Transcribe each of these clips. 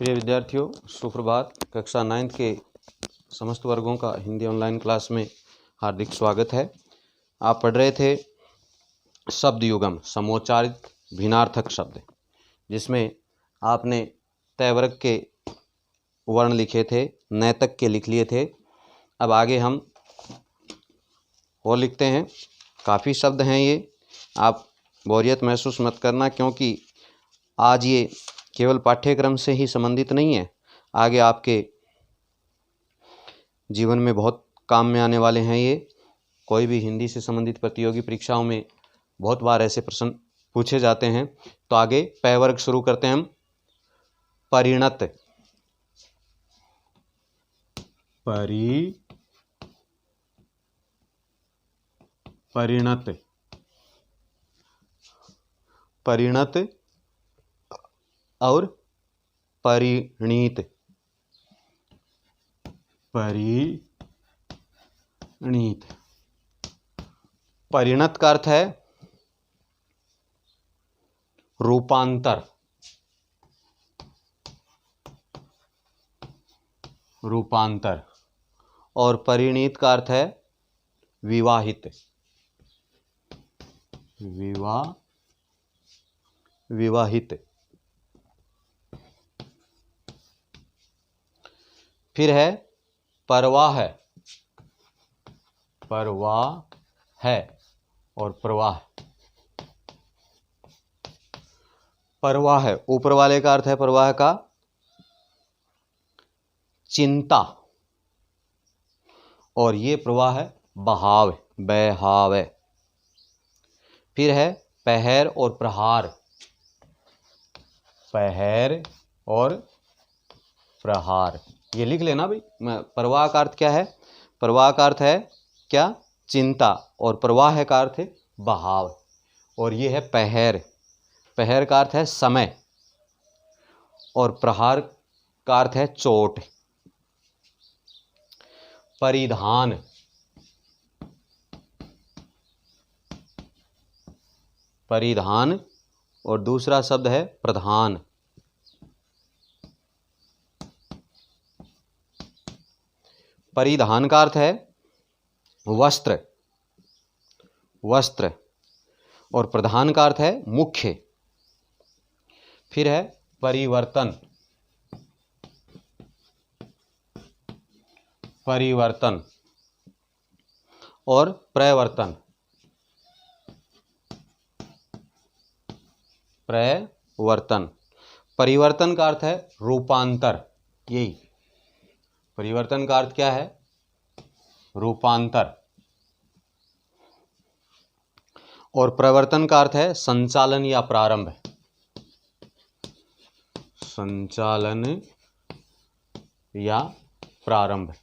प्रिय विद्यार्थियों, सुप्रभात। कक्षा 9 के समस्त वर्गों का हिंदी ऑनलाइन क्लास में हार्दिक स्वागत है। आप पढ़ रहे थे शब्द युगम, समोच्चारित भिन्नार्थक शब्द, जिसमें आपने तय वर्ग के वर्ण लिखे थे, नैतक के लिख लिए थे। अब आगे हम और लिखते हैं। काफ़ी शब्द हैं ये, आप बोरियत महसूस मत करना, क्योंकि आज ये केवल पाठ्यक्रम से ही संबंधित नहीं है, आगे आपके जीवन में बहुत काम में आने वाले हैं ये। कोई भी हिंदी से संबंधित प्रतियोगी परीक्षाओं में बहुत बार ऐसे प्रश्न पूछे जाते हैं। तो आगे पै वर्ग शुरू करते हैं हम। परिणत, परिणत, परिणत और परिणीत। परिणीत, परिणत का अर्थ है रूपांतर, रूपांतर, और परिणीत का अर्थ है विवाहित, विवाहित। फिर है परवाह, परवाह है और प्रवाह। परवाह है, ऊपर वाले का अर्थ है प्रवाह का चिंता, और ये प्रवाह है बहाव, बहाव। फिर है पहर और प्रहार, पहर और प्रहार। ये लिख लेना भाई। प्रवाह का अर्थ क्या है? प्रवाह का अर्थ है क्या? चिंता, और प्रवाह का अर्थ है बहाव, और ये है पहर। पहर का अर्थ है समय, और प्रहार का अर्थ है चोट। परिधान, परिधान, और दूसरा शब्द है प्रधान। परिधान का अर्थ है वस्त्र, वस्त्र, और प्रधान का अर्थ है मुख्य। फिर है परिवर्तन, परिवर्तन, और प्रवर्तन, प्रवर्तन। परिवर्तन का अर्थ है रूपांतर, यही परिवर्तन का अर्थ क्या है? रूपांतर। और प्रवर्तन का अर्थ है संचालन या प्रारंभ, संचालन या प्रारंभ,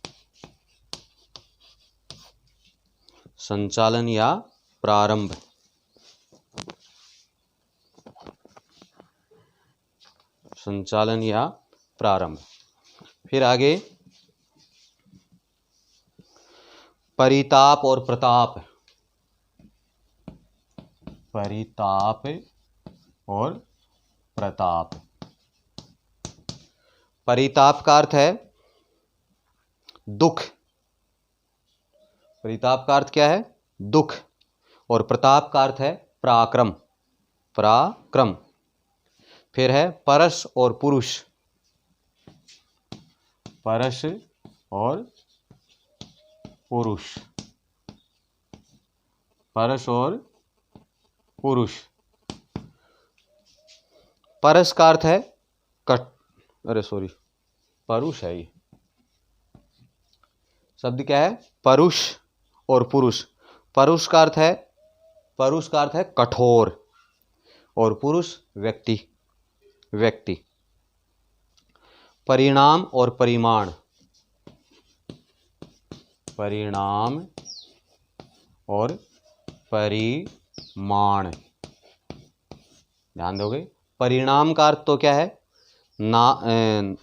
संचालन या प्रारंभ। संचालन या प्रारंभ। फिर आगे परिताप और प्रताप, परिताप और प्रताप। परिताप का अर्थ है दुख, परिताप का अर्थ क्या है? दुख, और प्रताप का अर्थ है पराक्रम, पराक्रम। फिर है परस और पुरुष, परस और पुरुष, परस और पुरुष। परस का अर्थ है परुष है। ये शब्द क्या है? परुष और पुरुष। परुष का अर्थ है, परुष का अर्थ है कठोर, और पुरुष व्यक्ति, व्यक्ति। परिणाम और परिमाण, परिणाम और परिमाण। ध्यान दोगे? परिणाम का अर्थ तो क्या है?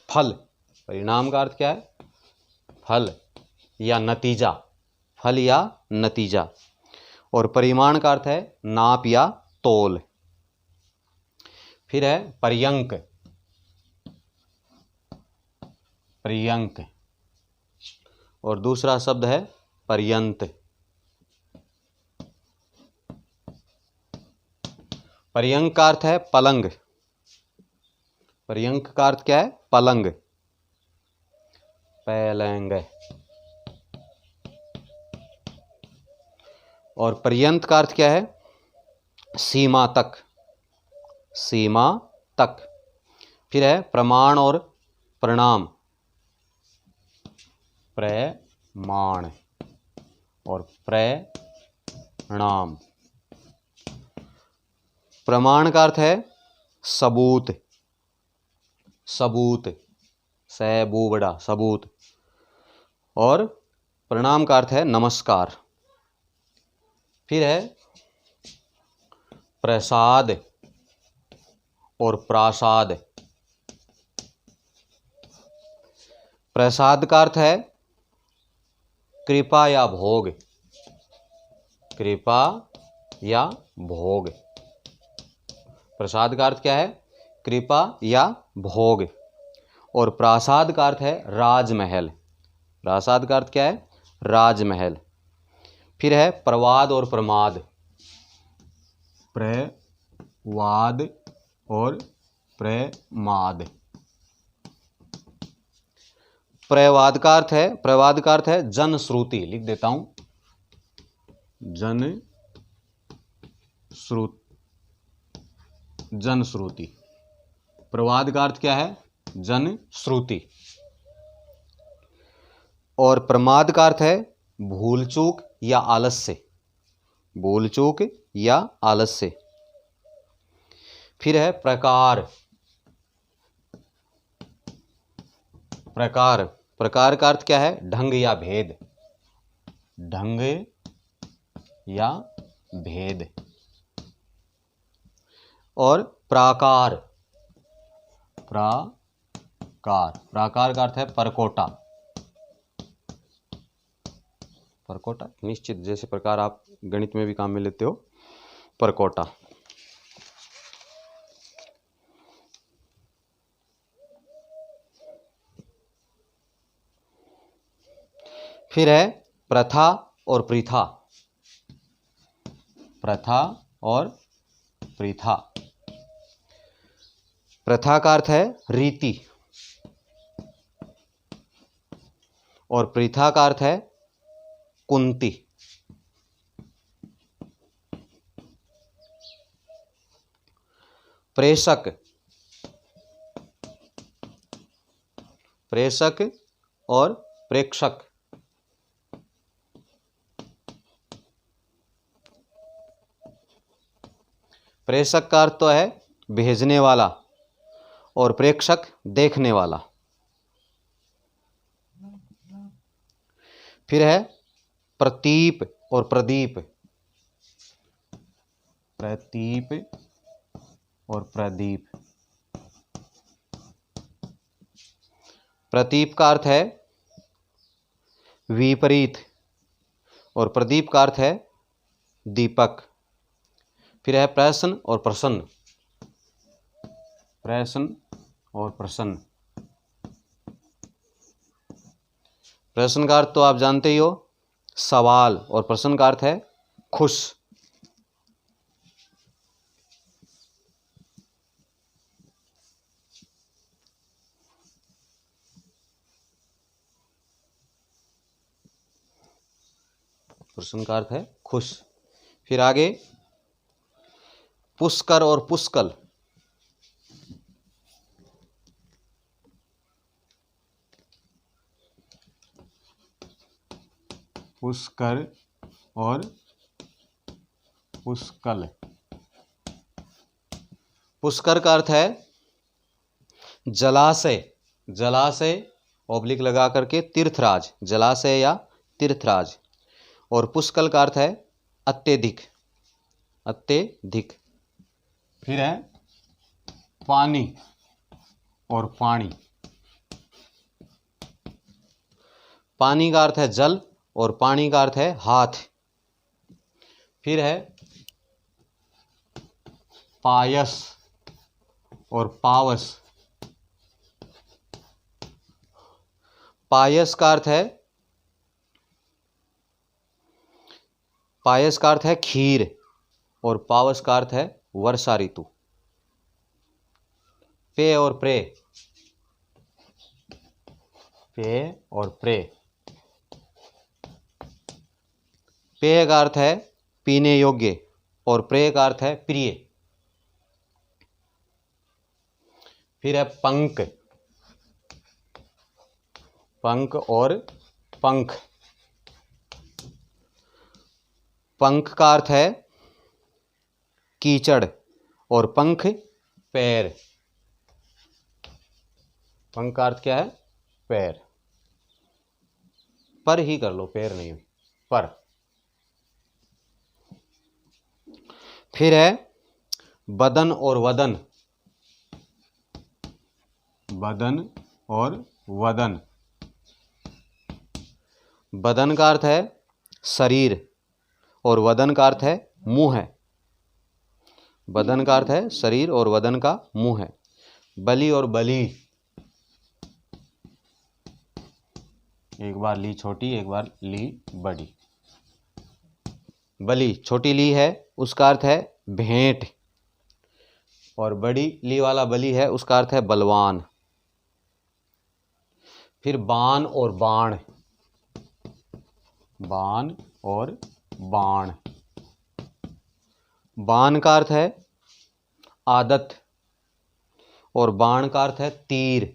फल। परिणाम का अर्थ क्या है? फल या नतीजा, फल या नतीजा। और परिमाण का अर्थ है नाप या तोल। फिर है पर्यंक, पर्यंक, और दूसरा शब्द है पर्यंत। पर्यंक का अर्थ है पलंग। पर्यंक का अर्थ क्या है? पलंग, पलंग। और पर्यंत का अर्थ क्या है? सीमा तक, सीमा तक। फिर है प्रमाण और प्रणाम, प्रमाण और प्रणाम। प्रमाण का अर्थ है सबूत, सबूत, सबूबड़ा, सबूत। और प्रणाम का अर्थ है नमस्कार। फिर है प्रसाद और प्रासाद। प्रसाद का अर्थ है कृपा या भोग, कृपा या भोग। प्रसाद का अर्थ क्या है? कृपा या भोग। और प्रासाद का अर्थ है राजमहल। प्रासाद का अर्थ क्या है? राजमहल। फिर है प्रवाद और प्रमाद, प्रवाद और प्रमाद। प्रवाद का अर्थ है, प्रवाद का अर्थ है जनश्रुति। लिख देता हूं, जनश्रुति। प्रवाद का अर्थ क्या है? जनश्रुति। और प्रमाद का अर्थ है भूल चूक या आलस्य, भूल चूक या आलस्य। फिर है प्रकार। प्रकार, प्रकार का अर्थ क्या है? ढंग या भेद, ढंग या भेद। और प्राकार, प्राकार, प्राकार का अर्थ है परकोटा, परकोटा निश्चित, जैसे प्रकार आप गणित में भी काम में लेते हो, परकोटा। फिर है प्रथा और प्रथा, प्रथा और प्रथा। प्रथा का अर्थ है रीति और प्रथा का अर्थ है कुंती। प्रेषक, प्रेषक और प्रेक्षक। प्रेषक का अर्थ तो है भेजने वाला और प्रेक्षक देखने वाला। फिर है प्रतीप और प्रदीप, प्रतीप और प्रदीप। प्रतीप का अर्थ है विपरीत और प्रदीप का अर्थ है दीपक। फिर है प्रश्न और प्रसन्न, प्रश्न और प्रसन्न। प्रश्न का अर्थ तो आप जानते ही हो, सवाल, और प्रसन्न का अर्थ है खुश। प्रसन्न का अर्थ है खुश। फिर आगे पुष्कर और पुष्कल। पुष्कर और पुष्कल। पुष्कर का अर्थ है जलाशय, जलाशय ऑब्लिक लगा करके तीर्थराज, जलाशय या तीर्थराज। और पुष्कल का अर्थ है अत्यधिक, अत्यधिक। फिर है पानी और पानी। पानी का अर्थ है जल और पानी का अर्थ है हाथ। फिर है पायस और पावस। पायस का अर्थ है खीर और पावस का अर्थ है वर्षा ऋतु। पे और प्रे, पे और प्रे। पेय का अर्थ है पीने योग्य और प्रेय का अर्थ है प्रिय। फिर है पंख, पंख और पंख। पंख का अर्थ है कीचड़ और पंख पैर। पंख का अर्थ क्या है? पैर। पर ही कर लो, पैर नहीं, पर। फिर है बदन और वदन, बदन और वदन। बदन का अर्थ है शरीर और वदन का अर्थ है मुंह है। बदन का अर्थ है शरीर और वदन का मुंह है। बलि और बली, एक बार ली छोटी, एक बार ली बड़ी। बलि छोटी ली है, उसका अर्थ है भेंट, और बड़ी ली वाला बलि है, उसका अर्थ है बलवान। फिर बाण और बाण, बाण और बाण। बाण का अर्थ है आदत और बाण का अर्थ है तीर,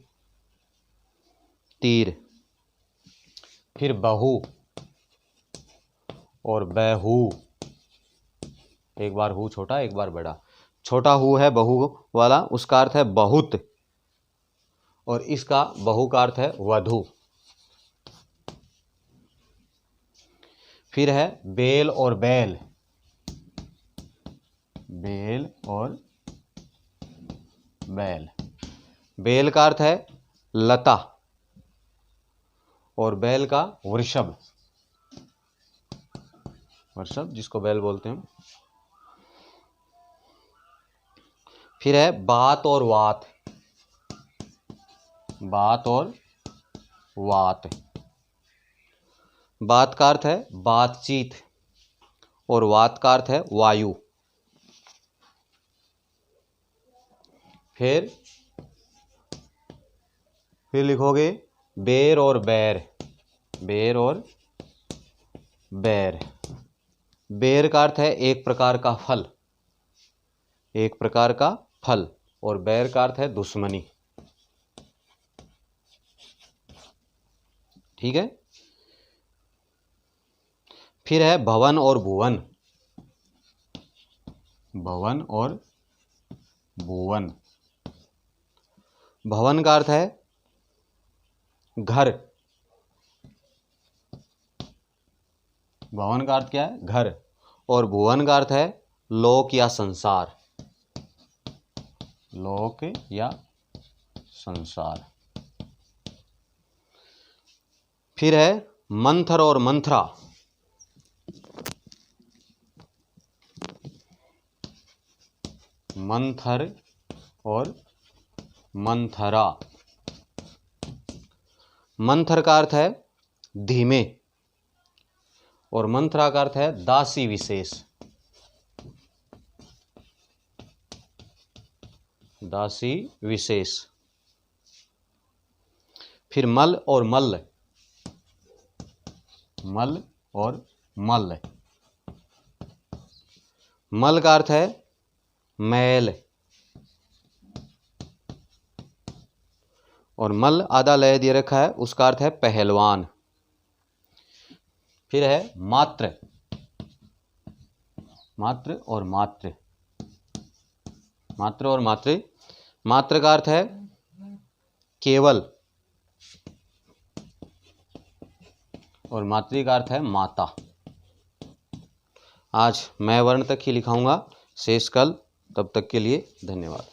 तीर। फिर बहू और बहू, एक बार हु छोटा, एक बार बड़ा। छोटा हु है बहू वाला, उसका अर्थ है बहुत, और इसका बहू का अर्थ है वधू। फिर है बेल और बैल, बेल और बैल। बेल का अर्थ है लता और बैल का वृषभ, वृषभ जिसको बैल बोलते हैं। फिर है बात और वात, बात और वात। बात का अर्थ है बातचीत और वात का अर्थ है वायु। फिर लिखोगे बेर और बैर, बेर और बैर। बेर का अर्थ है एक प्रकार का फल, एक प्रकार का फल, और बैर का अर्थ है दुश्मनी। ठीक है। फिर है भवन और भुवन, भवन और भुवन। भवन का अर्थ है घर, भवन का अर्थ क्या है? घर। और भुवन का अर्थ है लोक या संसार, लोक या संसार। फिर है मंथर और मंथरा, मंथर और मंथरा। मंथर का अर्थ है धीमे और मंथरा का अर्थ है दासी विशेष, दासी विशेष। फिर मल और मल्ल, मल और मल्ल। मल का अर्थ है मैल और मल आधा लय दिए रखा है, उसका अर्थ है पहलवान। फिर है मात्र, मात्र और मात्र, मात्र और मातृ। मात्र का अर्थ है केवल और मातृ का अर्थ है माता। आज मैं वर्ण तक ही लिखाऊंगा, शेष कल। तब तक के लिए धन्यवाद।